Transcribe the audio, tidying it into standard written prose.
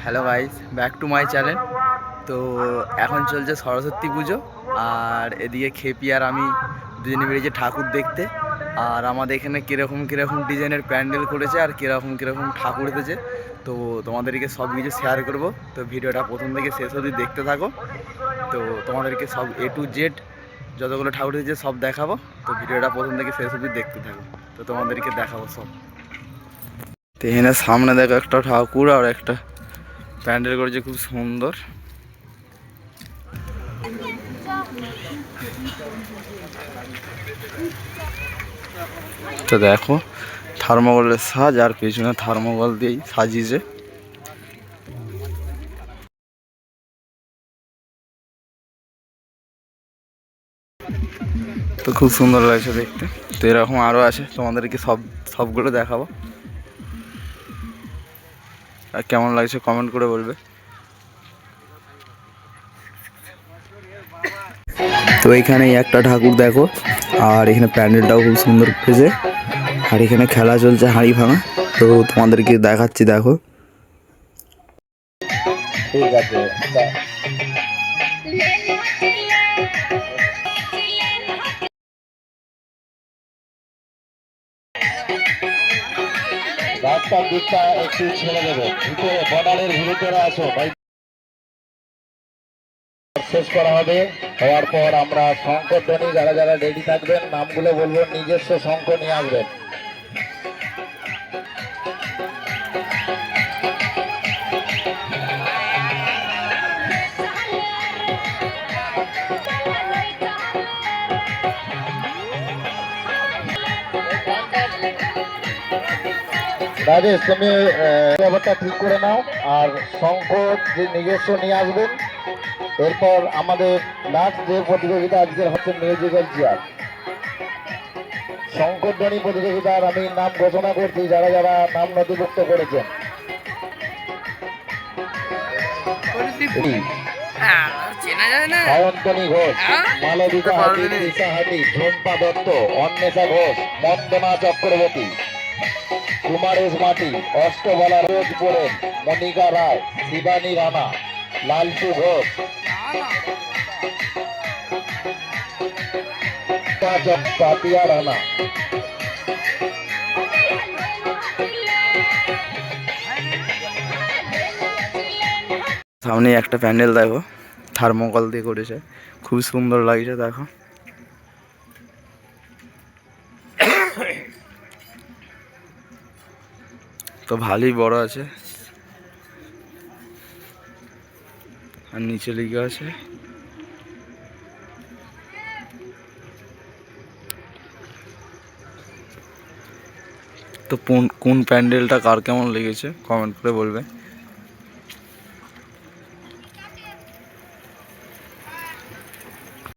Hello guys, back to my channel. তো এখন চলছে সরস্বতী পুজো, আর এদিকে খেপি আর আমি দুজনে বেরিয়েছি ঠাকুর দেখতে। আর আমাদের এখানে কীরকম কীরকম ডিজাইনের প্যান্ডেল করেছে আর কীরকম ঠাকুর এসেছে, তো তোমাদেরকে সব কিছু শেয়ার করবো। তো ভিডিওটা প্রথম থেকে শেষ অবধি দেখতে থাকো। তো তোমাদেরকে সব A to Z যতগুলো ঠাকুর এসেছে সব দেখাবো। তো ভিডিওটা প্রথম থেকে শেষ অবধি দেখতে থাকো, তো তোমাদেরকে দেখাবো সব। তো এখানে সামনে দেখো একটা ঠাকুর আর একটা প্যান্ডেল করেছে খুব সুন্দর। তো দেখো থার্মোকলের সাজ, আর পেছনে থার্মোকল দিয়েই সাজিয়েছে। তো খুব সুন্দর লাগছে দেখতে। তো এরকম আরও আছে, তোমাদেরকে সবগুলো দেখাবো। আর কেমন লাগছে কমেন্ট করে বলবে। তো এইখানে একটা ঠাকুর দেখো, আর এখানে প্যান্ডেলটাও খুব সুন্দর উঠেছে। আর এখানে খেলা চলছে হাঁড়ি ভাঙা, তো তোমাদেরকে দেখাচ্ছি দেখো। ঠিক আছে, রাস্তার দিকটা একটু ছেড়ে দেবে, ভিতরে বর্ডারের ভিতরে আসো ভাই। শেষ করা হবে, হওয়ার পর আমরা শঙ্করধ্বনি যারা যারা রেডি থাকবেন নামগুলো বলবো, নিজস্ব শঙ্খ নিয়ে আসবেন। রাজেশ, তুমি ব্যাপারটা ঠিক করে নাও, আর শঙ্খ যে নিজস্ব নিয়ে আসবেন। এরপর আমাদের লাস্ট যে প্রতিযোগিতা আজকের হচ্ছে মিউজিক্যাল চেয়ার, শঙ্করধ্বনি প্রতিযোগিতার আমি নাম ঘোষণা করছি যারা যারা নাম নথিভুক্ত করেছেন। সায়ন্তনী ঘোষ, মালবিকা হাতি, তৃষা হাতি, ঝুম্পা দত্ত, অন্বেষা ঘোষ, বন্দনা চক্রবর্তী, কুমারেশ মাটি, অষ্টবলা রোজ পোড়েন, মনিকা রায়, শিবানী রানা, লালটু ঘোষ, পাতিয়া রানা। সামনে একটা প্যান্ডেল দেখো, থার্মোকল দিয়ে করেছে, খুব সুন্দর লাগছে দেখো। তো ভালোই বড় আছে, আর নিচে লিখে আছে। তো কোন প্যান্ডেলটা কার কেমন লেগেছে কমেন্ট করে বলবে।